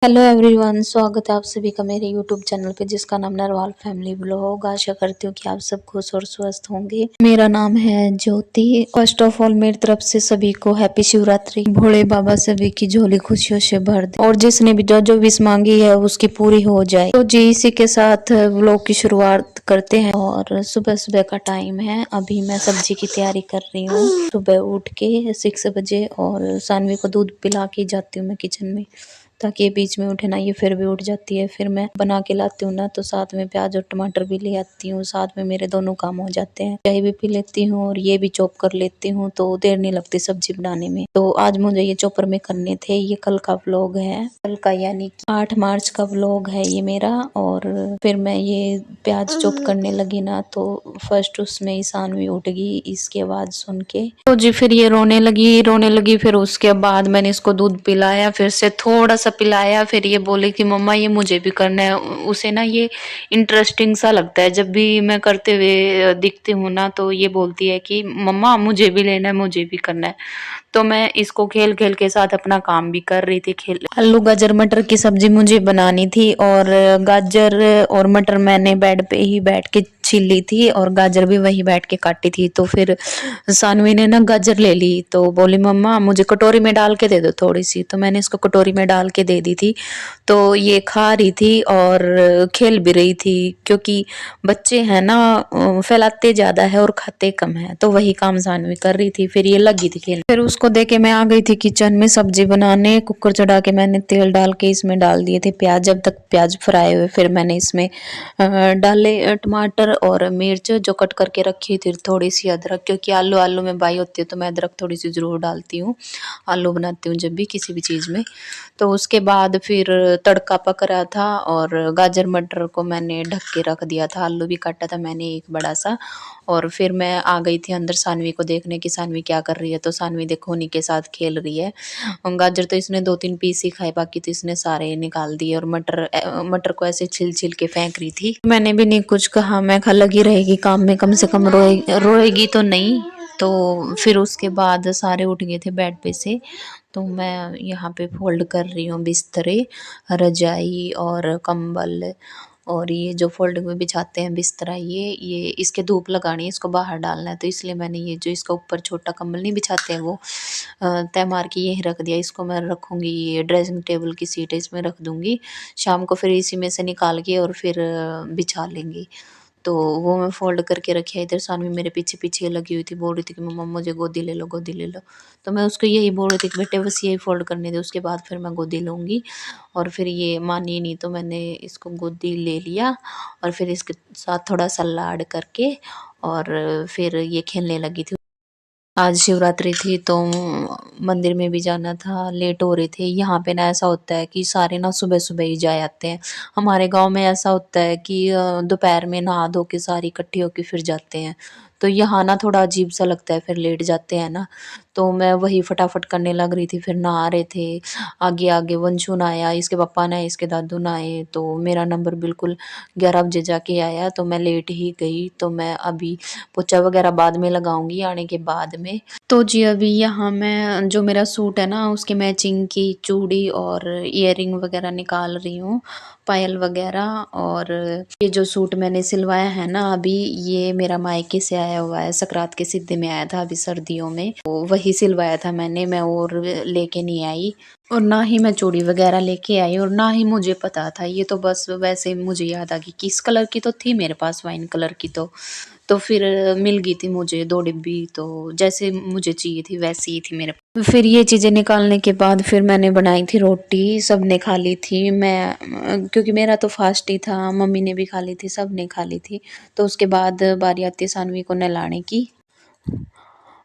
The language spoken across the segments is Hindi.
हेलो एवरीवन, स्वागत है आप सभी का मेरे यूट्यूब चैनल पे जिसका नाम नरवाल फैमिली ब्लॉग। आशा करती हूँ कि आप सब खुश और स्वस्थ होंगे। मेरा नाम है ज्योति। फर्स्ट ऑफ ऑल मेरी तरफ से सभी को हैप्पी शिवरात्रि। भोले बाबा सभी की झोली खुशियों से भर दे और जिसने भी जो जो विश मांगी है उसकी पूरी हो जाए। तो जी इसी के साथ व्लॉग की शुरुआत करते हैं। और सुबह सुबह का टाइम है, अभी मैं सब्जी की तैयारी कर रही हूँ। सुबह उठ के 6 बजे और सानवी को दूध पिला के जाती हूँ मैं किचन में, ताकि ये बीच में उठे ना, ये फिर भी उठ जाती है। फिर मैं बना के लाती हूँ ना, तो साथ में प्याज और टमाटर भी ले आती हूँ, साथ में मेरे दोनों काम हो जाते हैं। चाय भी पी लेती हूँ और ये भी चॉप कर लेती हूँ, तो देर नहीं लगती सब्जी बनाने में। तो आज मुझे ये चॉपर में करने थे। ये कल का व्लॉग है, कल का यानी कि 8 मार्च का व्लॉग है ये मेरा। और फिर मैं ये प्याज चॉप करने लगी ना, तो फर्स्ट उसमें ईशान भी उठ गई इसकी आवाज सुन के। तो जी फिर ये रोने लगी। फिर उसके बाद मैंने इसको दूध पिलाया, फिर से थोड़ा सा पिलाया। फिर ये बोले कि मम्मा ये मुझे भी करना है। उसे ना ये इंटरेस्टिंग सा लगता है, जब भी मैं करते हुए दिखती हूँ ना, तो ये बोलती है कि मम्मा मुझे भी लेना है, मुझे भी करना है। तो मैं इसको खेल खेल के साथ अपना काम भी कर रही थी। खेल आलू गाजर मटर की सब्जी मुझे बनानी थी, और गाजर और मटर मैंने बेड पे ही बैठ के छील ली थी और गाजर भी वही बैठ के काटी थी। तो फिर सानवी ने ना गाजर ले ली, तो बोली मम्मा मुझे कटोरी में डाल के दे दो थोड़ी सी। तो मैंने इसको कटोरी में डाल के दे दी थी। तो ये खा रही थी और खेल भी रही थी, क्योंकि बच्चे हैं ना, फैलाते ज्यादा है और खाते कम है। तो वही काम सानवी कर रही थी, फिर ये लगी थी खेल। फिर उसको देके मैं आ गई थी किचन में सब्जी बनाने। कुकर चढ़ा के मैंने तेल डाल के इसमें डाल दिए थे प्याज। जब तक प्याज फ्राई हुए फिर मैंने इसमें डाले टमाटर और मिर्च जो कट करके रखी थी, थोड़ी सी अदरक, क्योंकि आलू आलू में बाई होती है तो मैं अदरक थोड़ी सी ज़रूर डालती हूँ आलू बनाती हूँ जब भी किसी भी चीज़ में। तो उसके बाद फिर तड़का पक रहा था और गाजर मटर को मैंने ढक के रख दिया था। आलू भी काटा था मैंने एक बड़ा सा। और फिर मैं आ गई थी अंदर सानवी को देखने की सानवी क्या कर रही है। तो सानवी देखो उन्हीं के साथ खेल रही है। गाजर तो इसने 2-3 पीस ही खाए, बाकी तो इसने सारे निकाल दिए। और मटर को ऐसे छिल छिल के फेंक रही थी। मैंने भी नहीं कुछ कहा, मैं कहा लगी रहेगी काम में, कम से कम रोएगी तो नहीं। तो फिर उसके बाद सारे उठ गए थे बेड पे से। तो मैं यहाँ पे फोल्ड कर रही हूँ बिस्तरे, रजाई और कंबल। और ये जो फोल्ड में बिछाते हैं बिस्तरा, ये इसके धूप लगानी है, इसको बाहर डालना है। तो इसलिए मैंने ये जो इसका ऊपर छोटा कंबल नहीं बिछाते हैं वो तय मार के यहीं रख दिया। इसको मैं रखूँगी, ये ड्रेसिंग टेबल की सीट है इसमें रख दूँगी। शाम को फिर इसी में से निकाल के और फिर बिछा लेंगी। तो वो मैं फ़ोल्ड करके रखी है। इधर सानवी मेरे पीछे-पीछे लगी हुई थी, बोल रही थी कि मम्मा मुझे गोदी ले लो, गोदी ले लो। तो मैं उसको यही बोल रही थी कि बेटे बस यही फ़ोल्ड करने दे, उसके बाद फिर मैं गोदी लूँगी। और फिर ये मानी नहीं, तो मैंने इसको गोदी ले लिया और फिर इसके साथ थोड़ा-सा लाड करके और फिर ये खेलने लगी थी। आज शिवरात्रि थी तो मंदिर में भी जाना था, लेट हो रहे थे। यहाँ पे ना ऐसा होता है कि सारे ना सुबह-सुबह ही जा आते हैं। हमारे गाँव में ऐसा होता है कि दोपहर में नहा धो के सारे इकट्ठे होके फिर जाते हैं। तो यहाँ ना थोड़ा अजीब-सा लगता है, फिर लेट जाते हैं ना। तो मैं वही फटाफट करने लग रही थी, फिर नहा रहे थे। आगे-आगे वंशु नहाया, इसके पापा नहाए, इसके दादू नहाए, तो मेरा नंबर बिल्कुल 11 बजे जाके आया, तो मैं लेट ही गई। तो मैं अभी पोछा वगैरह बाद में लगाऊँगी आने के बाद में। तो जी अभी यहाँ मैं जो मेरा सूट है ना उसकी मैचिंग की चूड़ी और इयररिंग वगैरह निकाल रही हूँ, पायल वगैरह। और ये जो सूट मैंने सिलवाया है ना अभी, ये मेरा मायके से आया हुआ है, सकरात के सिद्धि में आया था अभी सर्दियों में। तो वही सिलवाया था मैंने, मैं और लेके नहीं आई। और ना ही मैं चूड़ी वगैरह लेके आई और ना ही मुझे पता था। ये तो बस वैसे मुझे याद आ गई कि इस कलर की तो थी मेरे पास, वाइन कलर की। तो फिर मिल गई थी मुझे 2 डिब्बी, तो जैसे मुझे चाहिए थी वैसी ही थी मेरे पास। फिर ये चीज़ें निकालने के बाद फिर मैंने बनाई थी रोटी, सबने खा ली थी। मैं क्योंकि मेरा तो फास्ट ही था, मम्मी ने भी खा ली थी, सबने खा ली थी। तो उसके बाद बारी आती है सानवी को नहलाने की।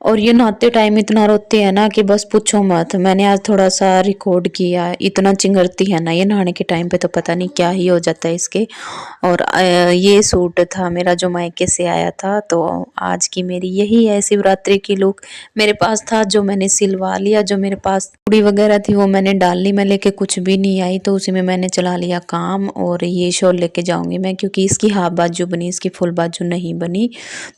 और ये नहाते टाइम इतना रोती है ना कि बस पूछो मत। मैंने आज थोड़ा सा रिकॉर्ड किया, इतना चिंगरती है ना ये नहाने के टाइम पे, तो पता नहीं क्या ही हो जाता है इसके। और ये सूट था मेरा जो मायके से आया था। तो आज की मेरी यही है शिवरात्रि की लुक। मेरे पास था जो मैंने सिलवा लिया, जो मेरे पास चूड़ी वगैरह थी वो मैंने डाल ली। मैं लेके कुछ भी नहीं आई, तो उसी में मैंने चला लिया काम। और ये शॉल लेके जाऊंगी मैं, क्योंकि इसकी हाफ बाजू बनी, इसकी फुल बाजू नहीं बनी।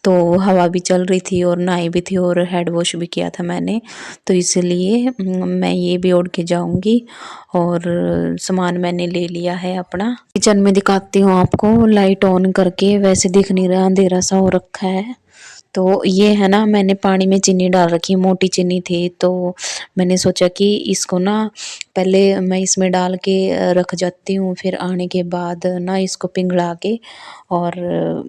तो हवा भी चल रही थी और नहाई भी थी और और हेड वॉश भी किया था मैंने, तो इसलिए मैं ये भी ओढ़ के जाऊंगी। और सामान मैंने ले लिया है अपना। किचन में दिखाती हूँ आपको लाइट ऑन करके, वैसे दिख नहीं रहा, अंधेरा सा हो रखा है। तो ये है ना, मैंने पानी में चीनी डाल रखी, मोटी चीनी थी, तो मैंने सोचा कि इसको ना पहले मैं इसमें डाल के रख जाती हूँ, फिर आने के बाद ना इसको पिघला के। और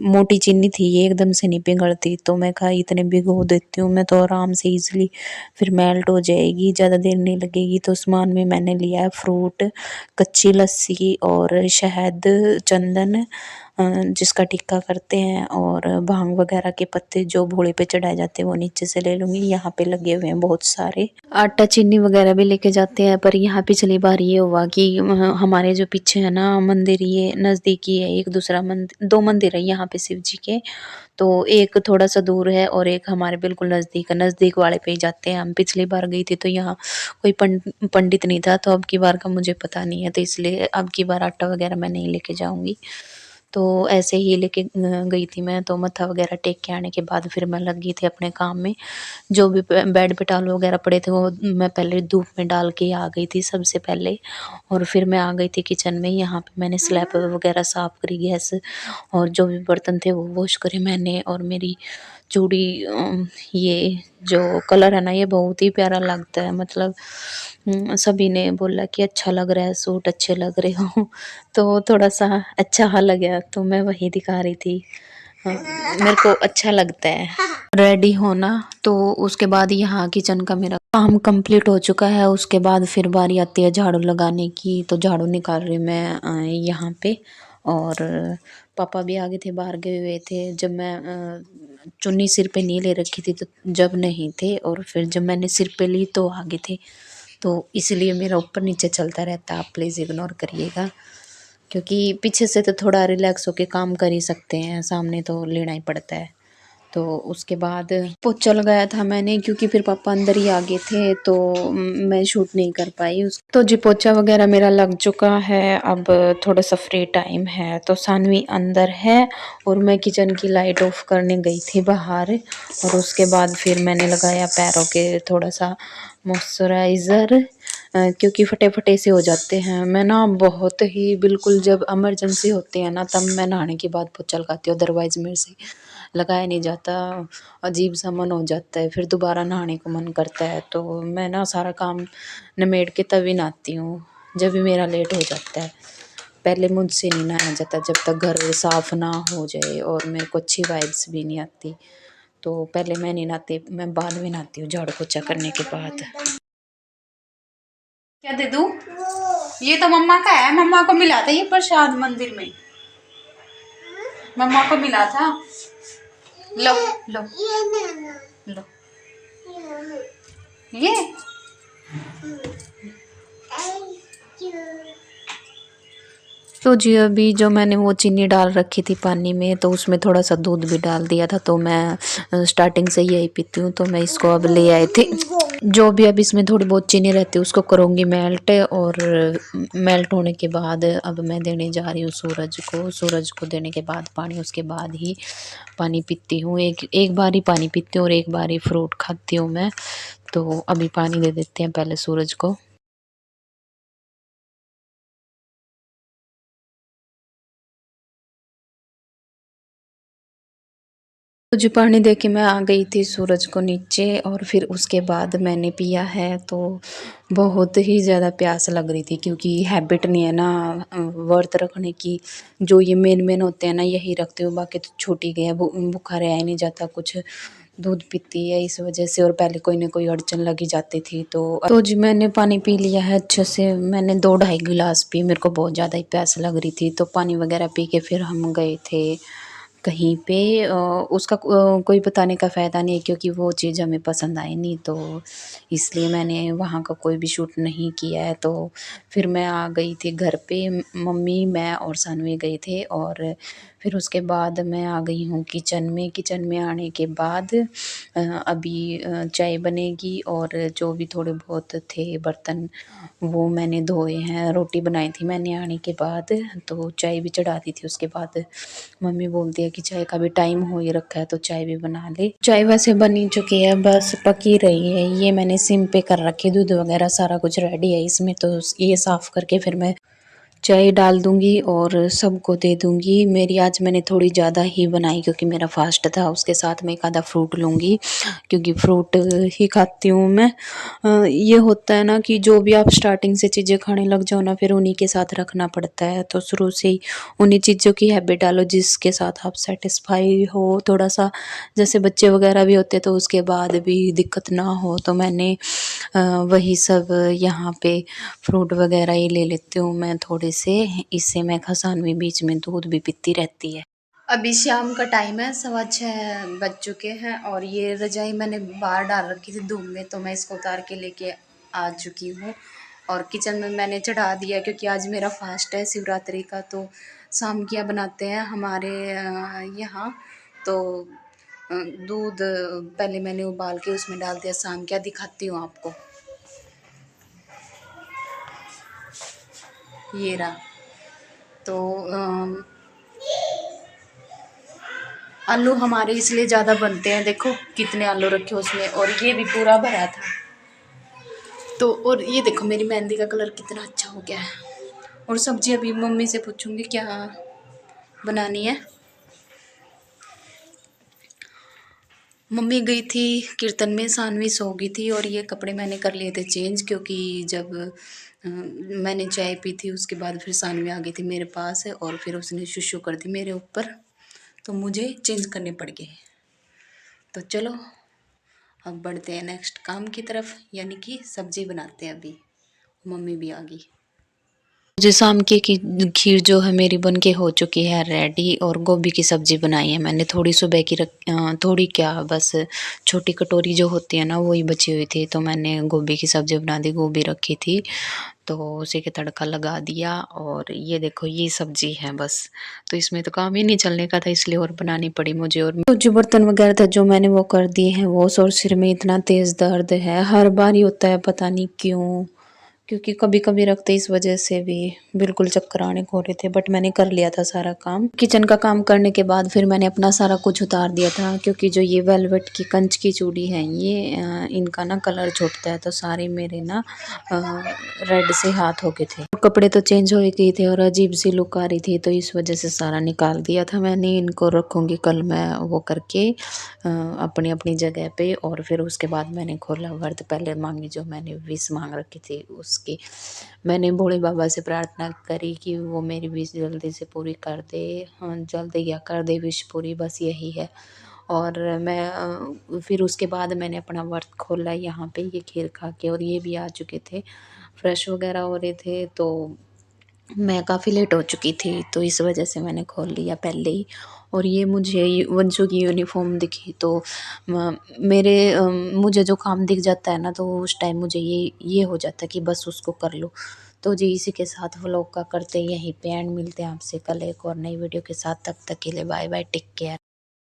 मोटी चीनी थी ये, एकदम से नहीं पिघलती, तो मैं कहा इतने भिगो देती हूँ मैं, तो आराम से इजली फिर मेल्ट हो जाएगी, ज़्यादा देर नहीं लगेगी। तो सामान में मैंने लिया है फ्रूट, कच्ची लस्सी और शहद, चंदन जिसका टिक्का करते हैं, और भांग वगैरह के पत्ते जो भोले पे चढ़ाए जाते हैं वो नीचे से ले लूँगी। यहाँ पे लगे हुए हैं बहुत सारे। आटा चीनी वगैरह भी लेके जाते हैं, पर यहाँ पिछली बार ये हुआ कि हमारे जो पीछे है ना मंदिर, ये नज़दीकी है, एक दूसरा मंदिर, 2 मंदिर है यहाँ पे शिव जी के। तो एक थोड़ा सा दूर है और एक हमारे बिल्कुल नज़दीक है, नज़दीक वाले पे ही जाते हैं हम। पिछली बार गई थी तो यहाँ कोई पंडित नहीं था, तो अब की बार का मुझे पता नहीं है, तो इसलिए अब की बार आटा वगैरह मैं नहीं लेके जाऊँगी। तो ऐसे ही लेके गई थी मैं, तो मत्था वगैरह टेक के आने के बाद फिर मैं लगी थी अपने काम में। जो भी बेड पे टॉवल वगैरह पड़े थे वो मैं पहले धूप में डाल के आ गई थी सबसे पहले। और फिर मैं आ गई थी किचन में। यहाँ पे मैंने स्लैब वगैरह साफ़ करी, गैस, और जो भी बर्तन थे वो वॉश करे मैंने। और मेरी चूड़ी, ये जो कलर है ना ये बहुत ही प्यारा लगता है, मतलब सभी ने बोला कि अच्छा लग रहा है सूट, अच्छे लग रहे हो। तो थोड़ा सा अच्छा हाँ लगा, तो मैं वही दिखा रही थी। मेरे को अच्छा लगता है रेडी होना। तो उसके बाद यहाँ किचन का मेरा काम कंप्लीट हो चुका है। उसके बाद फिर बारी आती है झाड़ू लगाने की, तो झाड़ू निकाल रही मैं यहाँ पे। और पापा भी आगे थे, बाहर गए हुए थे। जब मैं चुन्नी सिर पे नहीं ले रखी थी तो जब नहीं थे, और फिर जब मैंने सिर पे ली तो आगे थे, तो इसलिए मेरा ऊपर नीचे चलता रहता है, आप प्लीज़ इग्नोर करिएगा। क्योंकि पीछे से तो थोड़ा रिलैक्स होके काम कर ही सकते हैं, सामने तो लेना ही पड़ता है। तो उसके बाद पोछा लगाया था मैंने, क्योंकि फिर पापा अंदर ही आ गए थे, तो मैं शूट नहीं कर पाई उस। तो जी पोछा वगैरह मेरा लग चुका है। अब थोड़ा सा फ्री टाइम है, तो सानवी अंदर है और मैं किचन की लाइट ऑफ करने गई थी बाहर। और उसके बाद फिर मैंने लगाया पैरों के थोड़ा सा मॉइस्चराइज़र, क्योंकि फटे फटे से हो जाते हैं। मैं ना बहुत ही बिल्कुल जब इमरजेंसी होती है ना, तब मैं नहाने के बाद पोछा लगाती हूँ, अदरवाइज़ मेरे से लगाया नहीं जाता। अजीब सा मन हो जाता है, फिर दोबारा नहाने को मन करता है। तो मैं ना सारा काम निमेट के तभी नहाती हूँ, जब भी मेरा लेट हो जाता है। पहले मुझसे नहीं नहाया जाता जब तक घर साफ़ ना हो जाए, और मेरे को अच्छी वाइब्स भी नहीं आती। तो पहले मैं नहीं नहाती, मैं बाद में नहाती हूँ झाड़ू पोछा करने के बाद। क्या दे दूँ? ये तो मम्मा का है, मम्मा को मिला था ये प्रसाद मंदिर में, मम्मा को मिला था। लो लो लो ये तो जी अभी जो मैंने वो चीनी डाल रखी थी पानी में, तो उसमें थोड़ा सा दूध भी डाल दिया था। तो मैं स्टार्टिंग से यही पीती हूँ, तो मैं इसको अब ले आए थे। जो भी अब इसमें थोड़ी बहुत चीनी रहती है उसको करूँगी मेल्ट, और मेल्ट होने के बाद अब मैं देने जा रही हूँ सूरज को। सूरज को देने के बाद पानी, उसके बाद ही पानी पीती हूँ। एक बार ही पानी पीती हूँ और एक बार ही फ्रूट खाती हूँ मैं। तो अभी पानी दे देते हैं पहले सूरज को। मुझे पानी दे के मैं आ गई थी सूरज को नीचे, और फिर उसके बाद मैंने पिया है। तो बहुत ही ज़्यादा प्यास लग रही थी, क्योंकि हैबिट नहीं है ना व्रत रखने की। जो ये मेन होते हैं ना यही रखते हो, बाकी तो छूट ही गया, भूखा रहा ही नहीं जाता। कुछ दूध पीती है इस वजह से, और पहले कोई ना कोई अड़चन लगी जाती थी। तो जी मैंने पानी पी लिया है अच्छे से। मैंने 2-2.5 गिलास पी, मेरे को बहुत ज़्यादा ही प्यास लग रही थी। तो पानी वगैरह पी के फिर हम गए थे कहीं पे। उसका कोई बताने का फ़ायदा नहीं है, क्योंकि वो चीज़ हमें पसंद आई नहीं, तो इसलिए मैंने वहाँ का कोई भी शूट नहीं किया है। तो फिर मैं आ गई थी घर पे, मम्मी, मैं और सानवी गए थे। और फिर उसके बाद मैं आ गई हूँ किचन में। किचन में आने के बाद अभी चाय बनेगी, और जो भी थोड़े बहुत थे बर्तन वो मैंने धोए हैं। रोटी बनाई थी मैंने आने के बाद, तो चाय भी चढ़ा दी थी। उसके बाद मम्मी बोलती है की चाय का भी टाइम हो ही रखा है तो चाय भी बना ले। चाय वैसे बनी चुकी है, बस पकी रही है। ये मैंने सिम पे कर रखी, दूध वगैरह सारा कुछ रेडी है इसमें, तो ये साफ़ करके फिर मैं चाय डाल दूँगी और सबको दे दूँगी। मेरी आज मैंने थोड़ी ज़्यादा ही बनाई क्योंकि मेरा फ़ास्ट था। उसके साथ में एक आधा फ्रूट लूँगी क्योंकि फ्रूट ही खाती हूँ मैं। ये होता है ना कि जो भी आप स्टार्टिंग से चीज़ें खाने लग जाओ ना, फिर उन्हीं के साथ रखना पड़ता है। तो शुरू से ही उन्हीं चीज़ों की हैबिट डालो जिसके साथ आप सैटिस्फाई हो थोड़ा-सा। जैसे बच्चे वगैरह भी होते तो उसके बाद भी दिक्कत ना हो, तो मैंने वही सब यहाँ पे फ्रूट वगैरह ही ले लेती हूँ मैं थोड़े से। इससे मैं खसानवी बीच में दूध भी पीती रहती है। अभी शाम का टाइम है, 6:15 बज चुके हैं और ये रजाई मैंने बाहर डाल रखी थी धूप में, तो मैं इसको उतार के लेके आ चुकी हूँ और किचन में मैंने चढ़ा दिया क्योंकि आज मेरा फास्ट है शिवरात्रि का। तो शाम किया बनाते हैं हमारे यहाँ। तो दूध पहले मैंने उबाल के उसमें डाल दिया, शाम क्या दिखाती हूँ आपको। ये रहा। तो आलू हमारे इसलिए ज़्यादा बनते हैं, देखो कितने आलू रखे उसमें, और ये भी पूरा भरा था। तो और ये देखो मेरी मेहंदी का कलर कितना अच्छा हो गया है। और सब्जी अभी मम्मी से पूछूंगी क्या बनानी है। मम्मी गई थी कीर्तन में, सानवी सो गई थी और ये कपड़े मैंने कर लिए थे चेंज क्योंकि जब मैंने चाय पी थी उसके बाद फिर सानवी आ गई थी मेरे पास और फिर उसने शुशु कर दी मेरे ऊपर, तो मुझे चेंज करने पड़ गए। तो चलो अब बढ़ते हैं नेक्स्ट काम की तरफ, यानी कि सब्जी बनाते हैं। अभी मम्मी भी आ गई। मुझे शाम की खीर जो है मेरी बन के हो चुकी है रेडी, और गोभी की सब्ज़ी बनाई है मैंने। थोड़ी सुबह की थोड़ी क्या बस छोटी कटोरी जो होती है ना वही बची हुई थी, तो मैंने गोभी की सब्ज़ी बना दी। गोभी रखी थी तो उसी के तड़का लगा दिया। और ये देखो ये सब्ज़ी है बस, तो इसमें तो काम ही नहीं चलने का था इसलिए और बनानी पड़ी मुझे। और जो बर्तन वगैरह था जो मैंने वो कर दिए हैं वो। और सिर में इतना तेज़ दर्द है, हर बार ही होता है पता नहीं क्यों, क्योंकि कभी कभी रखते इस वजह से भी बिल्कुल चक्कर आने को हो रहे थे। बट मैंने कर लिया था सारा काम। किचन का काम करने के बाद फिर मैंने अपना सारा कुछ उतार दिया था क्योंकि जो ये वेलवेट की कंच की चूड़ी है ये इनका ना कलर छूटता है, तो सारे मेरे ना रेड से हाथ हो गए थे। कपड़े तो चेंज हो गए थे और अजीब सी लुक आ रही थी, तो इस वजह से सारा निकाल दिया था मैंने। इनको रखूँगी कल मैं वो करके अपनी अपनी जगह पे। और फिर उसके बाद मैंने खोला व्रत, पहले मांगी जो मैंने विश मांग रखी थी उसकी। मैंने भोले बाबा से प्रार्थना करी कि वो मेरी विश जल्दी से पूरी कर दे। हाँ जल्दी या कर दे विश पूरी, बस यही है। और मैं फिर उसके बाद मैंने अपना व्रत खोला यहाँ पे ये खीर खा के। और ये भी आ चुके थे, फ्रेश वगैरह हो रहे थे, तो मैं काफ़ी लेट हो चुकी थी तो इस वजह से मैंने खोल लिया पहले ही। और ये मुझे वंशु की यूनिफॉर्म दिखी तो मुझे जो काम दिख जाता है ना तो उस टाइम मुझे ये हो जाता है कि बस उसको कर लो। तो जी इसी के साथ व्लॉग का करते यहीं पे एंड। मिलते हैं आपसे कल एक और नई वीडियो के साथ, तब तक के लिए बाय बाय, टेक केयर।